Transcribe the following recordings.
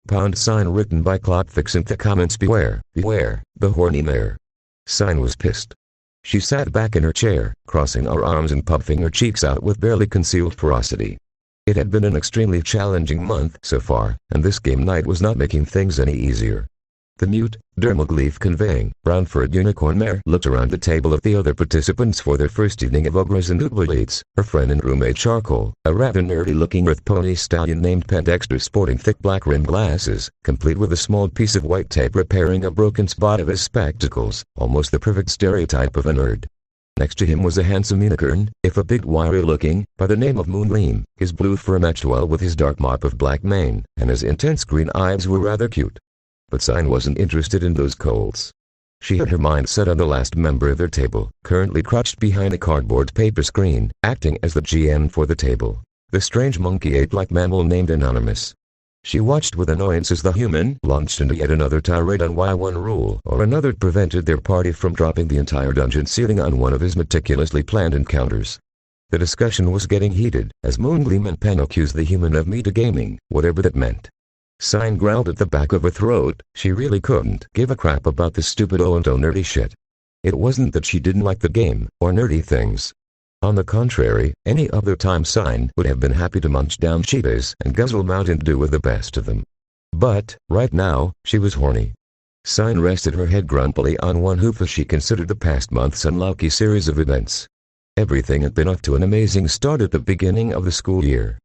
Pound sign written by clock fixing the comments beware, beware, the horny mare. Sign was pissed. She sat back in her chair, crossing her arms and puffing her cheeks out with barely concealed ferocity. It had been an extremely challenging month so far, and this game night was not making things any easier. The mute, dermaglyph-conveying, brown-furred unicorn mare looked around the table at the other participants for their first evening of ogres and oobleets. Her friend and roommate Charcoal, a rather nerdy-looking earth pony stallion named Pendexter sporting thick black-rimmed glasses, complete with a small piece of white tape repairing a broken spot of his spectacles, almost the perfect stereotype of a nerd. Next to him was a handsome unicorn, if a bit wiry-looking, by the name of Moongleam. His blue fur matched well with his dark mop of black mane, and his intense green eyes were rather cute. But Sign wasn't interested in those colts. She had her mind set on the last member of their table, currently crouched behind a cardboard paper screen, acting as the GM for the table. The strange monkey ape-like mammal named Anonymous. She watched with annoyance as the human launched into yet another tirade on why one rule or another prevented their party from dropping the entire dungeon ceiling on one of his meticulously planned encounters. The discussion was getting heated, as Moongleam and Pen accused the human of metagaming, whatever that meant. Sign growled at the back of her throat. She really couldn't give a crap about this stupid oh-and-oh nerdy shit. It wasn't that she didn't like the game, or nerdy things. On the contrary, any other time Sign would have been happy to munch down cheetahs and guzzle Mountain Dew with the best of them. But, right now, she was horny. Sign rested her head grumpily on one hoof as she considered the past month's unlucky series of events. Everything had been off to an amazing start at the beginning of the school year.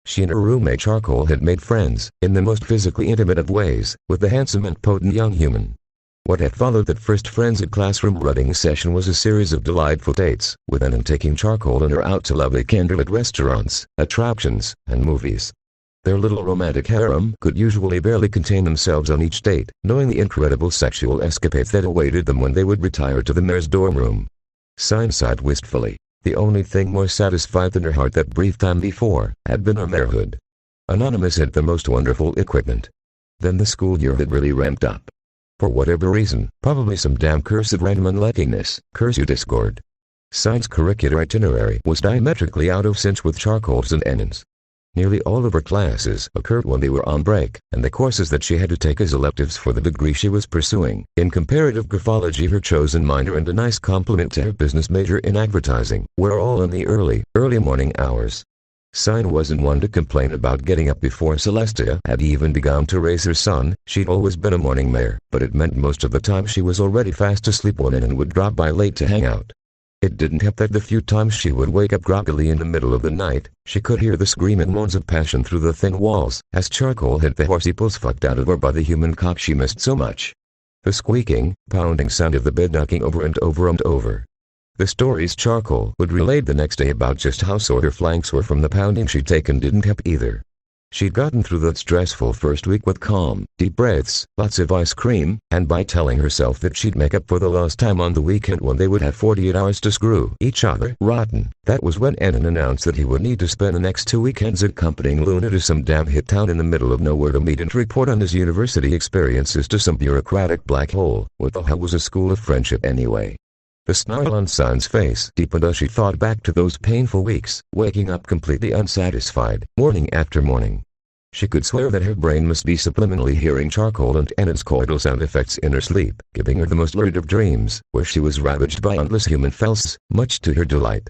She and her roommate Charcoal had made friends, in the most physically intimate of ways, with the handsome and potent young human. What had followed that first frenzied classroom running session was a series of delightful dates, with Annan taking Charcoal and her out to lovely candlelit restaurants, attractions, and movies. Their little romantic harem could usually barely contain themselves on each date, knowing the incredible sexual escapades that awaited them when they would retire to the mayor's dorm room. Sign sighed wistfully. The only thing more satisfied than her heart that brief time before had been her marehood. Anonymous had the most wonderful equipment. Then the school year had really ramped up. For whatever reason, probably some damn cursed random unluckiness, curse you Discord. Sign's curricular itinerary was diametrically out of sync with Charcoal's and Annan's. Nearly all of her classes occurred when they were on break, and the courses that she had to take as electives for the degree she was pursuing, in comparative graphology her chosen minor and a nice complement to her business major in advertising, were all in the early morning hours. Sign wasn't one to complain about getting up before Celestia had even begun to raise her son. She'd always been a morning mare, but it meant most of the time she was already fast asleep when Annan would drop by late to hang out. It didn't help that the few times she would wake up groggily in the middle of the night, she could hear the screaming moans of passion through the thin walls, as Charcoal had the horsey pulse fucked out of her by the human cock she missed so much. The squeaking, pounding sound of the bed knocking over and over and over. The stories Charcoal would relate the next day about just how sore her flanks were from the pounding she'd taken didn't help either. She'd gotten through that stressful first week with calm, deep breaths, lots of ice cream, and by telling herself that she'd make up for the lost time on the weekend when they would have 48 hours to screw each other rotten. That was when Annan announced that he would need to spend the next 2 weekends accompanying Luna to some damn hit town in the middle of nowhere to meet and report on his university experiences to some bureaucratic black hole. What the hell was a school of friendship anyway? The snarl on Sign's face deepened as she thought back to those painful weeks, waking up completely unsatisfied, morning after morning. She could swear that her brain must be subliminally hearing Charcoal and Annan's coital sound effects in her sleep, giving her the most lurid of dreams, where she was ravaged by endless human fells, much to her delight.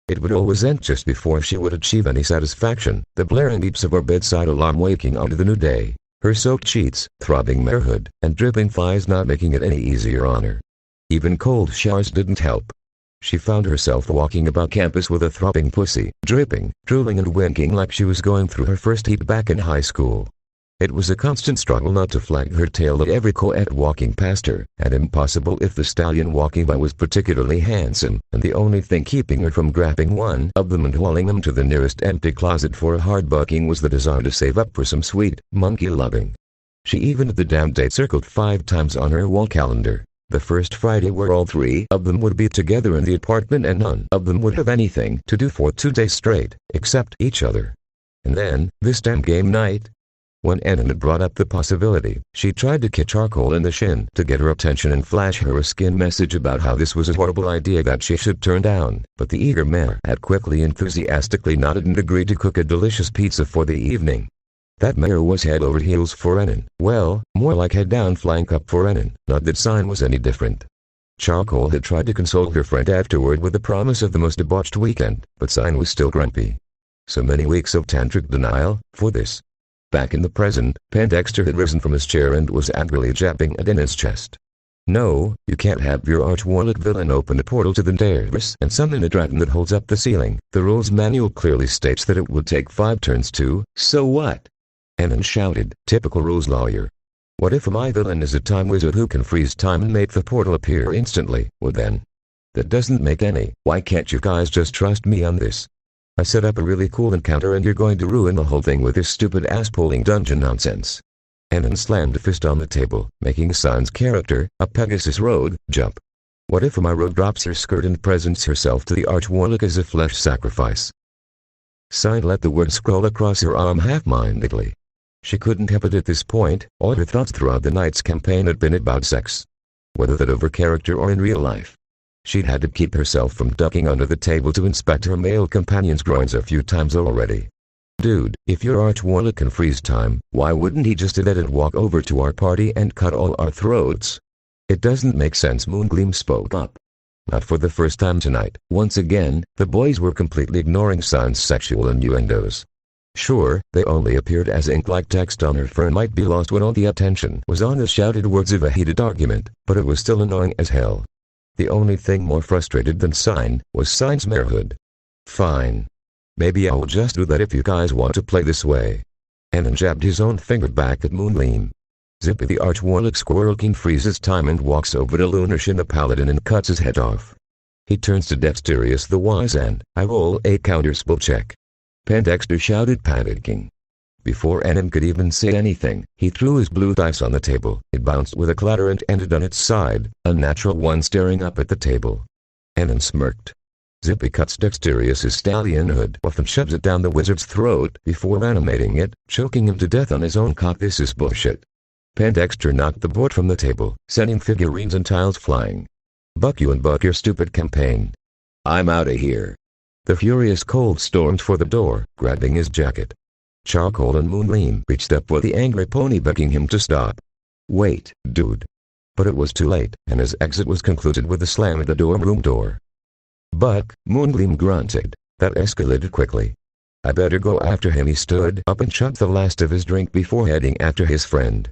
It would always end just before she would achieve any satisfaction, the blaring beeps of her bedside alarm waking onto the new day, her soaked sheets, throbbing marehood, and dripping thighs not making it any easier on her. Even cold showers didn't help. She found herself walking about campus with a throbbing pussy, dripping, drooling and winking like she was going through her first heat back in high school. It was a constant struggle not to flag her tail at every co-ed walking past her, and impossible if the stallion walking by was particularly handsome, and the only thing keeping her from grabbing one of them and hauling them to the nearest empty closet for a hard bucking was the desire to save up for some sweet, monkey loving. She even had the damn date circled 5 times on her wall calendar. The first Friday where all 3 of them would be together in the apartment and none of them would have anything to do for 2 days straight, except each other. And then, this damn game night. When Annan had brought up the possibility, she tried to kick Charcoal in the shin to get her attention and flash her a skin message about how this was a horrible idea that she should turn down, but the eager mare had quickly enthusiastically nodded and agreed to cook a delicious pizza for the evening. That mare was head over heels for Enon. Well, more like head down flying up for Enon. Not that Sign was any different. Charcoal had tried to console her friend afterward with the promise of the most debauched weekend, but Sign was still grumpy. So many weeks of tantric denial, for this. Back in the present, Dexter had risen from his chair and was angrily jabbing at Enon's chest. No, you can't have your arch-warlock villain open a portal to the Daenerys and summon a dragon that holds up the ceiling. The rules manual clearly states that it would take 5 turns to, so what? Enon shouted, typical rules lawyer. What if my villain is a time wizard who can freeze time and make the portal appear instantly? Well then. That doesn't make any. Why can't you guys just trust me on this? I set up a really cool encounter and you're going to ruin the whole thing with this stupid ass-pulling dungeon nonsense. Enon slammed a fist on the table, making Sign's character, a Pegasus Road, jump. What if my road drops her skirt and presents herself to the arch-warlock as a flesh sacrifice? Sign let the word scroll across her arm half-mindedly. She couldn't help it at this point. All her thoughts throughout the night's campaign had been about sex. Whether that of her character or in real life. She'd had to keep herself from ducking under the table to inspect her male companion's groins a few times already. Dude, if your arch-warlock can freeze time, why wouldn't he just do that and walk over to our party and cut all our throats? It doesn't make sense. Moongleam spoke up. Not for the first time tonight. Once again, the boys were completely ignoring Sign's sexual innuendos. Sure, they only appeared as ink like text on her fur and might be lost when all the attention was on the shouted words of a heated argument, but it was still annoying as hell. The only thing more frustrated than Sign was Sign's marehood. Fine. Maybe I'll just do that if you guys want to play this way. Enon jabbed his own finger back at Moongleam. Zippy the arch-warlock Squirrel King freezes time and walks over to Lunashin the paladin and cuts his head off. He turns to Dexterius the wise and I roll a counter-spell check. Dexter shouted, panicking. Before Enon could even say anything, he threw his blue dice on the table. It bounced with a clatter and ended on its side, a natural one staring up at the table. Enon smirked. Zippy cuts Dexterius' stallion hood off and shoves it down the wizard's throat before animating it, choking him to death on his own cock. This is bullshit. Dexter knocked the board from the table, sending figurines and tiles flying. Buck you and buck your stupid campaign. I'm outta here. The furious Cold stormed for the door, grabbing his jacket. Charcoal and Moongleam reached up with the angry pony begging him to stop. Wait, dude. But it was too late, and his exit was concluded with a slam at the dorm room door. Buck, Moongleam grunted. That escalated quickly. I better go after him. He stood up and chugged the last of his drink before heading after his friend.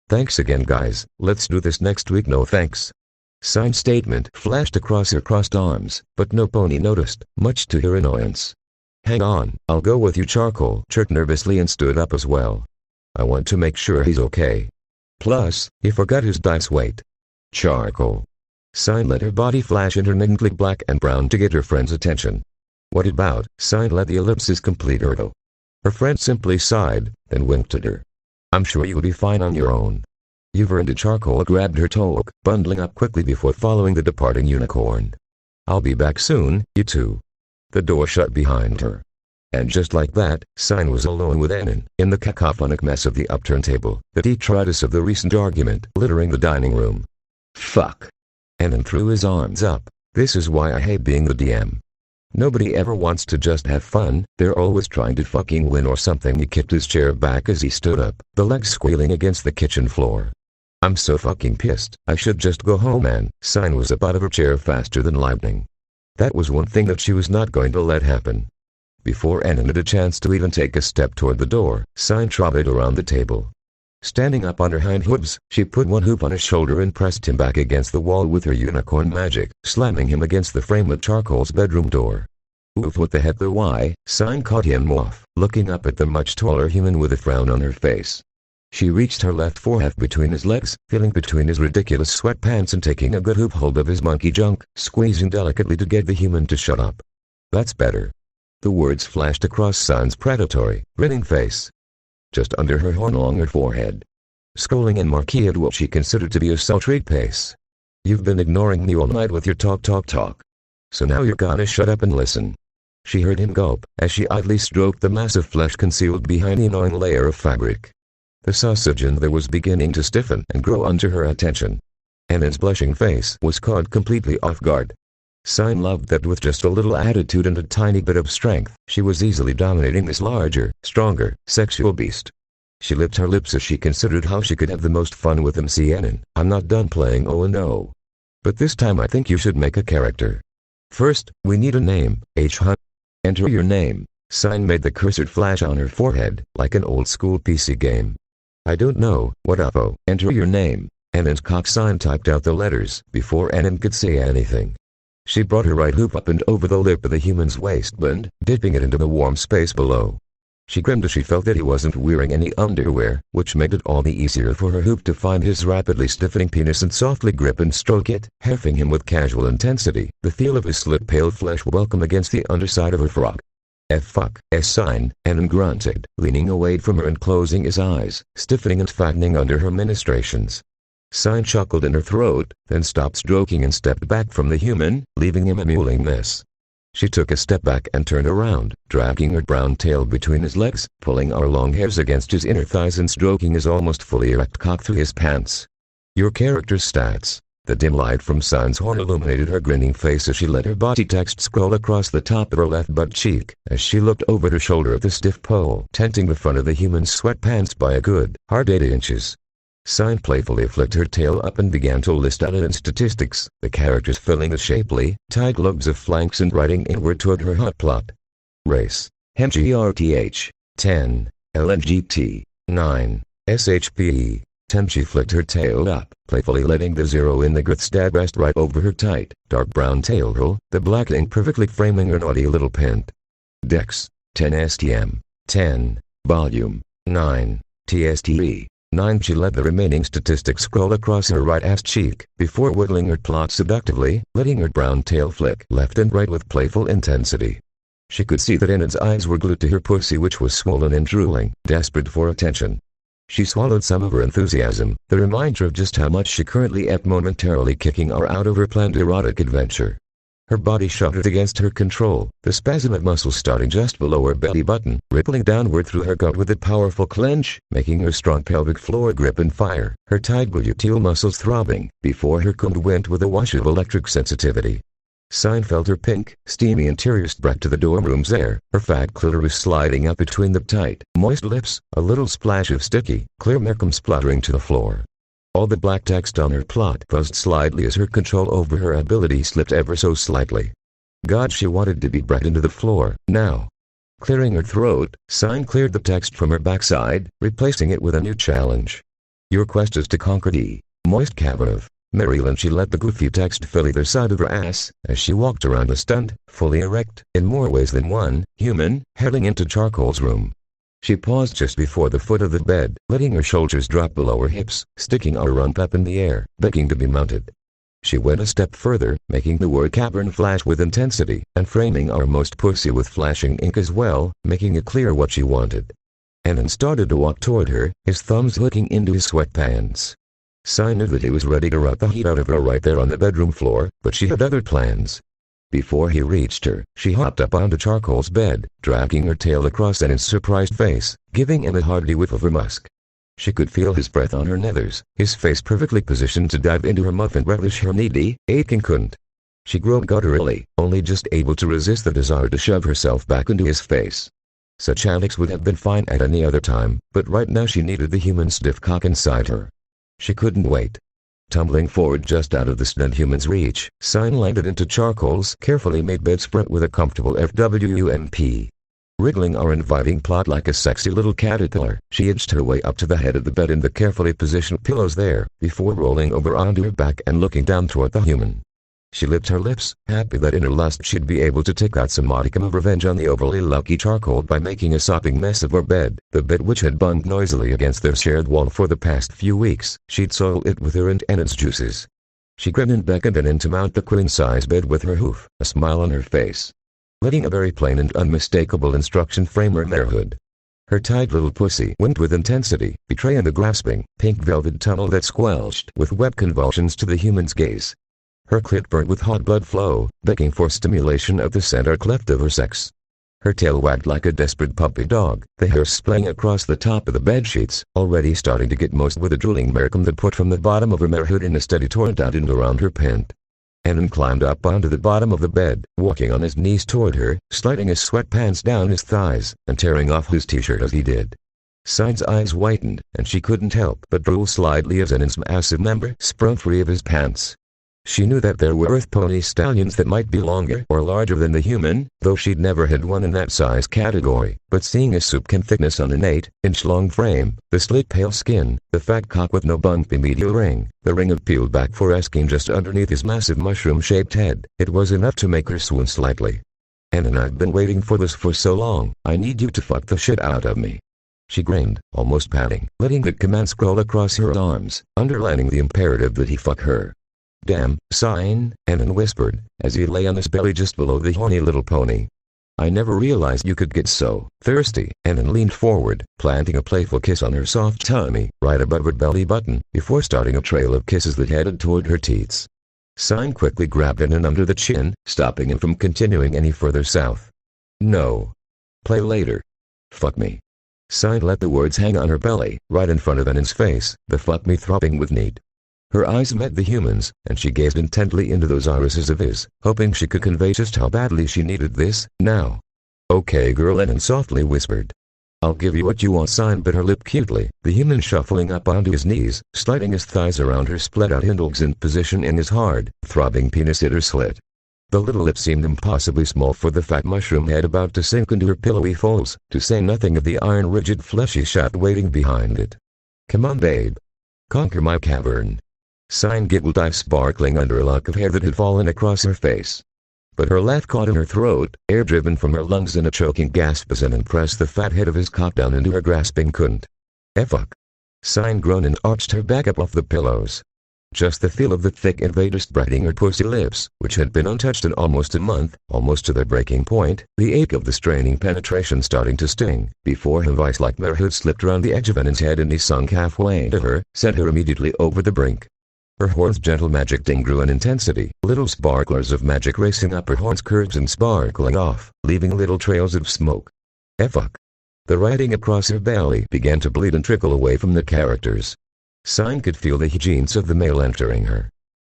Thanks again guys, let's do this next week. No thanks. Signed statement flashed across her crossed arms, but no pony noticed, much to her annoyance. Hang on, I'll go with you. Charcoal chirped nervously and stood up as well. I want to make sure he's okay. Plus, he forgot his dice weight. Charcoal. Sign let her body flash intermittently black and brown to get her friend's attention. What about? Sign let the ellipsis complete her. Her friend simply sighed, then winked at her. I'm sure you'll be fine on your own. You've earned it. Charcoal grabbed her toque, bundling up quickly before following the departing unicorn. I'll be back soon, you two. The door shut behind her. And just like that, Sign was alone with Enon, in the cacophonic mess of the upturned table, the detritus of the recent argument littering the dining room. Fuck. Enon threw his arms up. This is why I hate being the DM. Nobody ever wants to just have fun, they're always trying to fucking win or something. He kicked his chair back as he stood up, the legs squealing against the kitchen floor. I'm so fucking pissed, I should just go home. Man, Sign was up out of her chair faster than lightning. That was one thing that she was not going to let happen. Before Enon had a chance to even take a step toward the door, Sign trotted around the table. Standing up on her hind hooves, she put one hoof on his shoulder and pressed him back against the wall with her unicorn magic, slamming him against the frame of Charcoal's bedroom door. Oof, what the heck? The why? Sign caught him off, looking up at the much taller human with a frown on her face. She reached her left forehead between his legs, feeling between his ridiculous sweatpants and taking a good hoop hold of his monkey junk, squeezing delicately to get the human to shut up. That's better. The words flashed across Sign's predatory, grinning face. Just under her horn along her forehead. Scrolling in Marquis at what she considered to be a sultry pace. You've been ignoring me all night with your talk. So now you're gonna shut up and listen. She heard him gulp, as she idly stroked the massive flesh concealed behind the annoying layer of fabric. The sausage in there was beginning to stiffen and grow under her attention. Enon's blushing face was caught completely off guard. Sign loved that with just a little attitude and a tiny bit of strength, she was easily dominating this larger, stronger, sexual beast. She licked her lips as she considered how she could have the most fun with him. Sienna, I'm not done playing. Oh no. But this time I think you should make a character. First, we need a name. Hunt. Enter your name. Sign made the cursor flash on her forehead, like an old school PC game. I don't know, what up? Oh, enter your name. Annen's cock sign typed out the letters before Annen could say anything. She brought her right hoop up and over the lip of the human's waistband, dipping it into the warm space below. She grinned as she felt that he wasn't wearing any underwear, which made it all the easier for her hoop to find his rapidly stiffening penis and softly grip and stroke it, heffing him with casual intensity, the feel of his slit pale flesh welcome against the underside of her frock. Fuck, sign, Annen grunted, leaning away from her and closing his eyes, stiffening and fattening under her ministrations. Sign chuckled in her throat, then stopped stroking and stepped back from the human, leaving him a mewling mess. She took a step back and turned around, dragging her brown tail between his legs, pulling her long hairs against his inner thighs and stroking his almost fully erect cock through his pants. Your character's stats. The dim light from Sign's horn illuminated her grinning face as she let her body text scroll across the top of her left butt cheek, as she looked over her shoulder at the stiff pole, tenting the front of the human's sweatpants by a good, hard 8 inches. Sign playfully flicked her tail up and began to list out in statistics, the characters filling the shapely, tight lobes of flanks and writing inward toward her hot plot. Race. HEMGRTH. 10. LNGT. 9. SHPE. 10. She flicked her tail up, playfully letting the zero in the girth stab rest right over her tight, dark brown tail roll, the black ink perfectly framing her naughty little pant. Dex. 10 STM. 10. Volume. 9. TSTE. 9. She let the remaining statistics scroll across her right ass cheek, before wiggling her plot seductively, letting her brown tail flick left and right with playful intensity. She could see that Annen's eyes were glued to her pussy, which was swollen and drooling, desperate for attention. She swallowed some of her enthusiasm, the reminder of just how much she currently ate, momentarily kicking her out of her planned erotic adventure. Her body shuddered against her control, the spasm of muscles starting just below her belly button, rippling downward through her gut with a powerful clench, making her strong pelvic floor grip and fire, her tight gluteal muscles throbbing, before her cum went with a wash of electric sensitivity. Sign felt her pink, steamy interior spread to the dorm room's air, her fat clitoris sliding up between the tight, moist lips, a little splash of sticky, clear mercum spluttering to the floor. All the black text on her plot buzzed slightly as her control over her ability slipped ever so slightly. God, she wanted to be bred into the floor, now. Clearing her throat, Sign cleared the text from her backside, replacing it with a new challenge. Your quest is to conquer the moist cavern of Maryland. She let the goofy text fill either side of her ass, as she walked around the stunned, fully erect, in more ways than one, human, heading into Charcoal's room. She paused just before the foot of the bed, letting her shoulders drop below her hips, sticking her rump up in the air, begging to be mounted. She went a step further, making the word cavern flash with intensity, and framing our most pussy with flashing ink as well, making it clear what she wanted. Annen started to walk toward her, his thumbs hooking into his sweatpants. Sign knew that he was ready to rock the heat out of her right there on the bedroom floor, but she had other plans. Before he reached her, she hopped up onto Charcoal's bed, dragging her tail across Annen's surprised face, giving him a hearty whiff of her musk. She could feel his breath on her nethers, his face perfectly positioned to dive into her muff and relish her needy, aching cunt. She groaned gutturally, only just able to resist the desire to shove herself back into his face. Such antics would have been fine at any other time, but right now she needed the human stiff cock inside her. She couldn't wait. Tumbling forward just out of the stunned human's reach, Sign landed into Charcoal's carefully made bedspread with a comfortable FWUMP. Wriggling our inviting plot like a sexy little caterpillar, she edged her way up to the head of the bed and the carefully positioned pillows there, before rolling over onto her back and looking down toward the human. She licked her lips, happy that in her lust she'd be able to take out some modicum of revenge on the overly lucky Charcoal by making a sopping mess of her bed, the bed which had bunged noisily against their shared wall for the past few weeks. She'd soiled it with her and Annen's juices. She grinned and beckoned Annen to mount the queen-size bed with her hoof, a smile on her face. Letting a very plain and unmistakable instruction frame her marehood. Her tight little pussy went with intensity, betraying the grasping, pink velvet tunnel that squelched with wet convulsions to the human's gaze. Her clit burnt with hot blood flow, begging for stimulation of the center cleft of her sex. Her tail wagged like a desperate puppy dog, the hair splaying across the top of the bedsheets, already starting to get moist with the drooling mercum that put from the bottom of her marehood in a steady torrent out and around her pant. Annen climbed up onto the bottom of the bed, walking on his knees toward her, sliding his sweatpants down his thighs, and tearing off his t-shirt as he did. Sign's eyes whitened, and she couldn't help but drool slightly as Zenon's massive member sprung free of his pants. She knew that there were earth pony stallions that might be longer or larger than the human, though she'd never had one in that size category, but seeing a soup-can thickness on an 8-inch-long frame, the slit pale skin, the fat cock with no bumpy medial ring, the ring of peeled back foreskin just underneath his massive mushroom-shaped head, it was enough to make her swoon slightly. "And I've been waiting for this for so long, I need you to fuck the shit out of me." She grinned, almost pouting, letting the command scroll across her arms, underlining the imperative that he fuck her. "Damn, Sign," Anon whispered, as he lay on his belly just below the horny little pony. "I never realized you could get so thirsty." Anon leaned forward, planting a playful kiss on her soft tummy, right above her belly button, before starting a trail of kisses that headed toward her teats. Sign quickly grabbed Anon under the chin, stopping him from continuing any further south. "No. Play later. Fuck me." Sign let the words hang on her belly, right in front of Anon's face, the fuck me throbbing with need. Her eyes met the human's, and she gazed intently into those irises of his, hoping she could convey just how badly she needed this, now. "Okay girl," Anon softly whispered. "I'll give you what you want." Sign bit her lip cutely, the human shuffling up onto his knees, sliding his thighs around her split-out indulgent position in his hard, throbbing penis at her slit. The little lip seemed impossibly small for the fat mushroom head about to sink into her pillowy folds, to say nothing of the iron-rigid fleshy shaft waiting behind it. "Come on babe. Conquer my cavern." Sign giggled, eyes sparkling under a lock of hair that had fallen across her face. But her laugh caught in her throat, air driven from her lungs in a choking gasp as Anon pressed the fat head of his cock down into her grasping cunt. "Fuck." Sign groaned and arched her back up off the pillows. Just the feel of the thick invader spreading her pussy lips, which had been untouched in almost a month, almost to their breaking point, the ache of the straining penetration starting to sting, before her vice-like marehood slipped around the edge of Anon's head and he sunk halfway into her, sent her immediately over the brink. Her horn's gentle magic ding grew in intensity, little sparklers of magic racing up her horn's curves and sparkling off, leaving little trails of smoke. Fuck. The writing across her belly began to bleed and trickle away from the characters. Sign could feel the genes of the male entering her.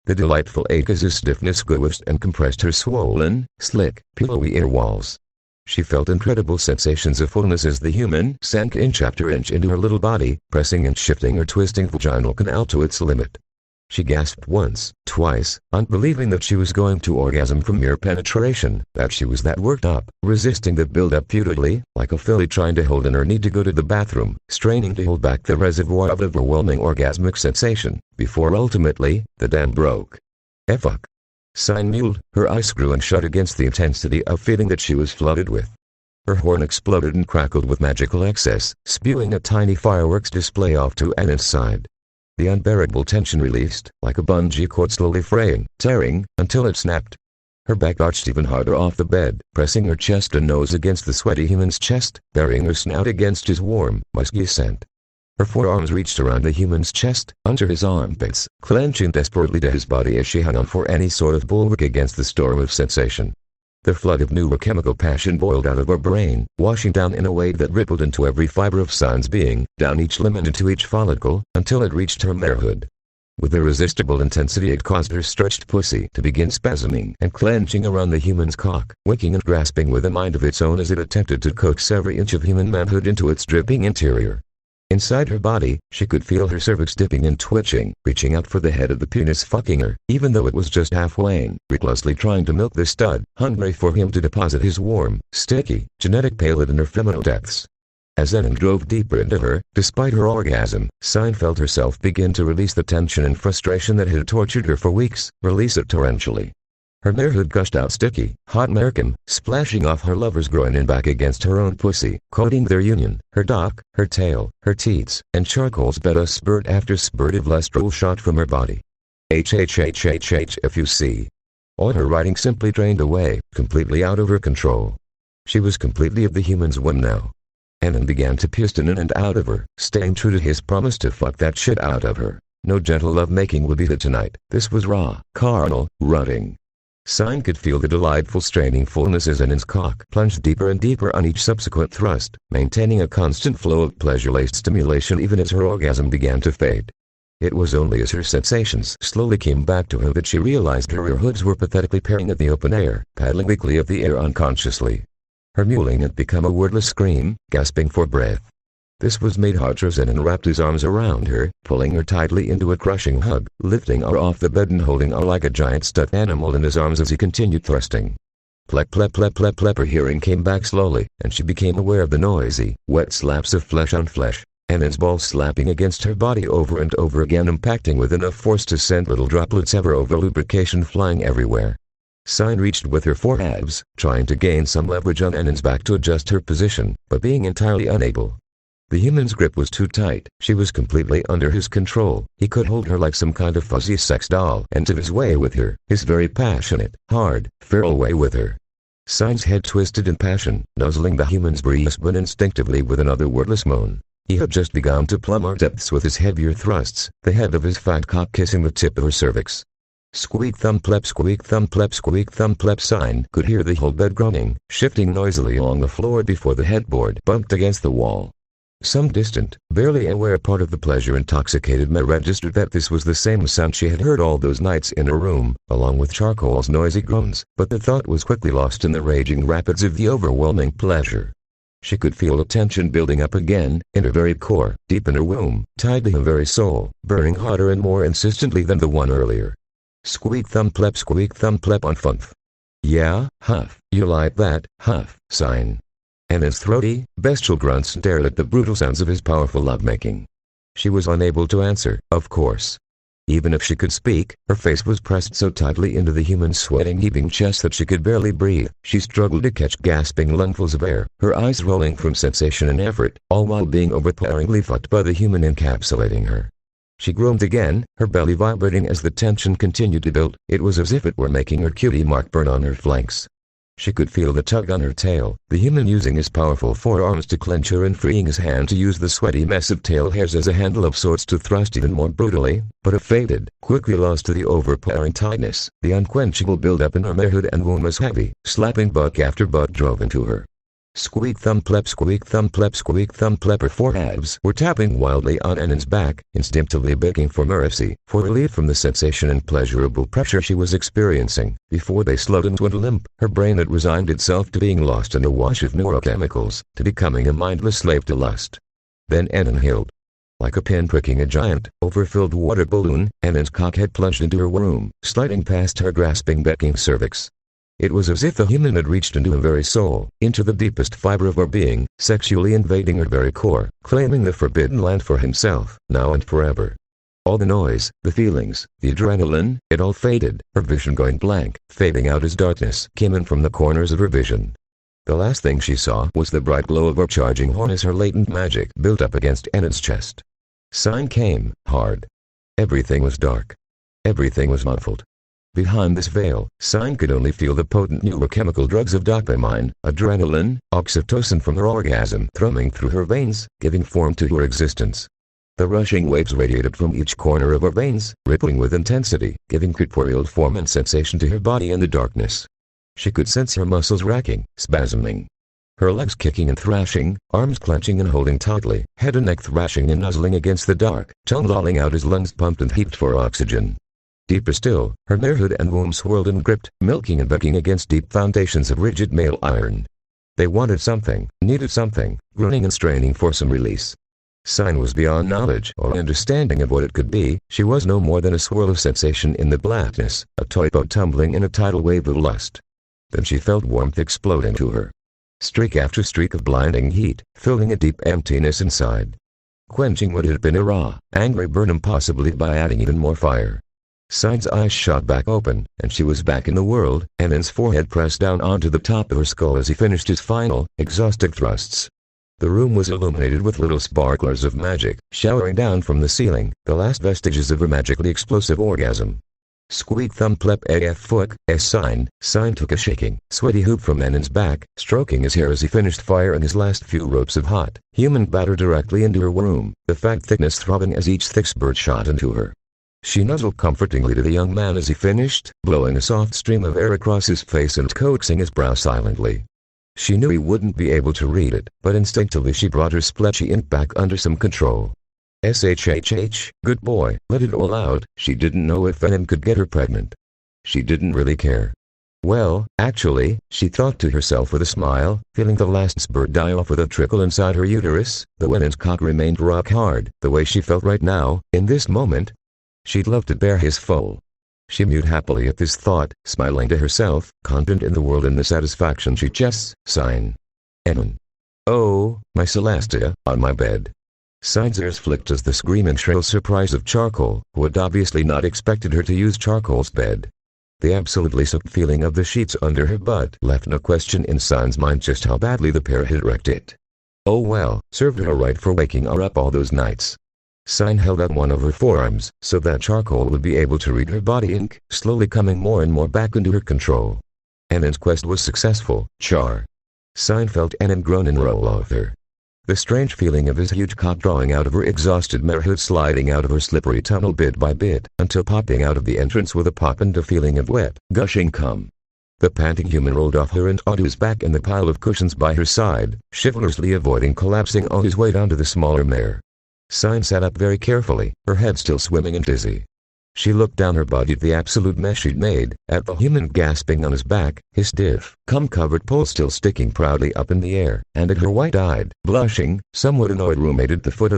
The delightful ache as his stiffness squished and compressed her swollen, slick, pillowy ear walls. She felt incredible sensations of fullness as the human sank inch after inch into her little body, pressing and shifting her twisting vaginal canal to its limit. She gasped once, twice, unbelieving that she was going to orgasm from mere penetration, that she was that worked up, resisting the build-up futilely, like a filly trying to hold in her need to go to the bathroom, straining to hold back the reservoir of overwhelming orgasmic sensation, before ultimately, the dam broke. Fuck. Sign mewed, her eyes grew and shut against the intensity of feeling that she was flooded with. Her horn exploded and crackled with magical excess, spewing a tiny fireworks display off to Anon's side. The unbearable tension released, like a bungee cord slowly fraying, tearing, until it snapped. Her back arched even harder off the bed, pressing her chest and nose against the sweaty human's chest, burying her snout against his warm, musky scent. Her forearms reached around the human's chest, under his armpits, clenching desperately to his body as she hung on for any sort of bulwark against the storm of sensation. The flood of neurochemical passion boiled out of her brain, washing down in a wave that rippled into every fiber of Sign's being, down each limb and into each follicle, until it reached her marehood. With irresistible intensity it caused her stretched pussy to begin spasming and clenching around the human's cock, winking and grasping with a mind of its own as it attempted to coax every inch of human manhood into its dripping interior. Inside her body, she could feel her cervix dipping and twitching, reaching out for the head of the penis fucking her, even though it was just halfway, recklessly trying to milk the stud, hungry for him to deposit his warm, sticky, genetic payload in her feminine depths. As Anon drove deeper into her, despite her orgasm, Sign felt herself begin to release the tension and frustration that had tortured her for weeks, release it torrentially. Her marehood gushed out sticky, hot marcum, splashing off her lover's groin and back against her own pussy, coating their union, her dock, her tail, her teats, and charcoal sped a spurt after spurt of lust drool shot from her body. If you see. All her writing simply drained away, completely out of her control. She was completely of the human's whim now. Anon began to piston in and out of her, staying true to his promise to fuck that shit out of her. No gentle love-making would be it tonight. This was raw, carnal, rutting. Sign could feel the delightful straining fullness as Anon's cock plunged deeper and deeper on each subsequent thrust, maintaining a constant flow of pleasure-laced stimulation even as her orgasm began to fade. It was only as her sensations slowly came back to her that she realized her rear hoods were pathetically pairing at the open air, paddling weakly at the air unconsciously. Her mewling had become a wordless scream, gasping for breath. This was made hotter as Enon wrapped his arms around her, pulling her tightly into a crushing hug, lifting her off the bed and holding her like a giant stuffed animal in his arms as he continued thrusting. Plep plep plep plep plep. Her hearing came back slowly, and she became aware of the noisy, wet slaps of flesh on flesh. Enon's balls slapping against her body over and over again, impacting with enough force to send little droplets of her over lubrication flying everywhere. Sign reached with her forearms, trying to gain some leverage on Enon's back to adjust her position, but being entirely unable. The human's grip was too tight. She was completely under his control. He could hold her like some kind of fuzzy sex doll and to his way with her, his very passionate, hard, feral way with her. Sign's head twisted in passion, nuzzling the human's breast when instinctively with another wordless moan. He had just begun to plumb her depths with his heavier thrusts, the head of his fat cock kissing the tip of her cervix. Squeak thump plep squeak thump plep squeak thump plep. Sign could hear the whole bed groaning, shifting noisily along the floor before the headboard bumped against the wall. Some distant, barely aware part of the pleasure-intoxicated mare registered that this was the same sound she had heard all those nights in her room, along with Charcoal's noisy groans, but the thought was quickly lost in the raging rapids of the overwhelming pleasure. She could feel a tension building up again, in her very core, deep in her womb, tied to her very soul, burning hotter and more insistently than the one earlier. Squeak thump plep on funf. Yeah, huff, you like that, huff, Sign. And his throaty, bestial grunts stared at the brutal sounds of his powerful lovemaking. She was unable to answer, of course. Even if she could speak, her face was pressed so tightly into the human's sweating, heaving chest that she could barely breathe. She struggled to catch gasping lungfuls of air, her eyes rolling from sensation and effort, all while being overpoweringly fucked by the human encapsulating her. She groaned again, her belly vibrating as the tension continued to build. It was as if it were making her cutie mark burn on her flanks. She could feel the tug on her tail, the human using his powerful forearms to clench her and freeing his hand to use the sweaty mess of tail hairs as a handle of sorts to thrust even more brutally, but it faded, quickly lost to the overpowering tightness. The unquenchable build-up in her marehood and womb was heavy, slapping buck after buck drove into her. Squeak thump plep squeak thump plep squeak thump plep. Her forearms were tapping wildly on Enon's back, instinctively begging for mercy, for relief from the sensation and pleasurable pressure she was experiencing. Before they slowed into a limp, her brain had resigned itself to being lost in a wash of neurochemicals, to becoming a mindless slave to lust. Then Enon hailed. Like a pin pricking a giant, overfilled water balloon, Enon's cock had plunged into her womb, sliding past her grasping becking cervix. It was as if the human had reached into her very soul, into the deepest fiber of her being, sexually invading her very core, claiming the forbidden land for himself, now and forever. All the noise, the feelings, the adrenaline, it all faded, her vision going blank, fading out as darkness came in from the corners of her vision. The last thing she saw was the bright glow of her charging horn as her latent magic built up against Enon's chest. Sign came, hard. Everything was dark. Everything was muffled. Behind this veil, Sign could only feel the potent neurochemical drugs of dopamine, adrenaline, oxytocin from her orgasm thrumming through her veins, giving form to her existence. The rushing waves radiated from each corner of her veins, rippling with intensity, giving corporeal form and sensation to her body in the darkness. She could sense her muscles racking, spasming. Her legs kicking and thrashing, arms clenching and holding tightly, head and neck thrashing and nuzzling against the dark, tongue lolling out as lungs pumped and heaped for oxygen. Deeper still, her marehood and womb swirled and gripped, milking and bucking against deep foundations of rigid male iron. They wanted something, needed something, groaning and straining for some release. Sign was beyond knowledge or understanding of what it could be. She was no more than a swirl of sensation in the blackness, a toy boat tumbling in a tidal wave of lust. Then she felt warmth explode into her. Streak after streak of blinding heat, filling a deep emptiness inside. Quenching what had been a raw, angry burn impossibly by adding even more fire. Sign's eyes shot back open, and she was back in the world, Enon's forehead pressed down onto the top of her skull as he finished his final, exhaustive thrusts. The room was illuminated with little sparklers of magic, showering down from the ceiling, the last vestiges of her magically explosive orgasm. Squeak thump plep af foot, Sign took a shaking, sweaty hoop from Enon's back, stroking his hair as he finished firing his last few ropes of hot, human batter directly into her womb, the fat thickness throbbing as each thick spurt shot into her. She nuzzled comfortingly to the young man as he finished, blowing a soft stream of air across his face and coaxing his brow silently. She knew he wouldn't be able to read it, but instinctively she brought her spletchy imp back under some control. SHHH, good boy, let it all out. She didn't know if Enon could get her pregnant. She didn't really care. Well, actually, she thought to herself with a smile, feeling the last spurt die off with a trickle inside her uterus, the Wenon's cock remained rock hard, the way she felt right now, in this moment. She'd love to bear his foal. She mewed happily at this thought, smiling to herself, confident in the world and the satisfaction she chests. Sign. Enon. Oh, my Celestia, on my bed. Sign's ears flicked as the screaming shrill surprise of Charcoal, who had obviously not expected her to use Charcoal's bed. The absolutely soaked feeling of the sheets under her butt left no question in Sign's mind just how badly the pair had wrecked it. Oh well, served her right for waking her up all those nights. Sign held out one of her forearms, so that Charcoal would be able to read her body ink, slowly coming more and more back into her control. Enon's quest was successful. Sign felt Enon groan and roll off her. The strange feeling of his huge cock drawing out of her exhausted marehood, sliding out of her slippery tunnel bit by bit, until popping out of the entrance with a pop and a feeling of wet, gushing cum. The panting human rolled off her and onto his back in the pile of cushions by her side, chivalrously avoiding collapsing all his weight onto the smaller mare. Sign sat up very carefully, her head still swimming and dizzy. She looked down her body at the absolute mess she'd made, at the human gasping on his back, his stiff, cum-covered pole still sticking proudly up in the air, and at her white-eyed, blushing, somewhat annoyed roommate at the foot of